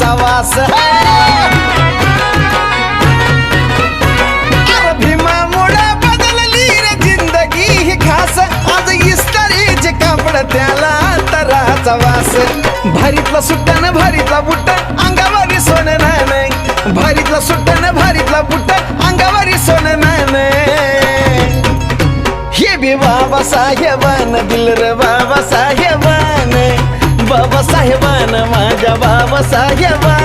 तराचा वास अरे भीमामुळे बदलली रे जिंदगी ही खास आज इस्त्रीचे कापड त्याला तराचा वास भारीतला सुट्टा भारीतला बुट्टा अंगावरी सोनं नाही भारीतला सुट्टा भारीतला बुट्टा अंगावरी सोनं नाही हे बी बाबा साहेबान दिल रे बाबा साहेबान माझ्या बाबा साहेबान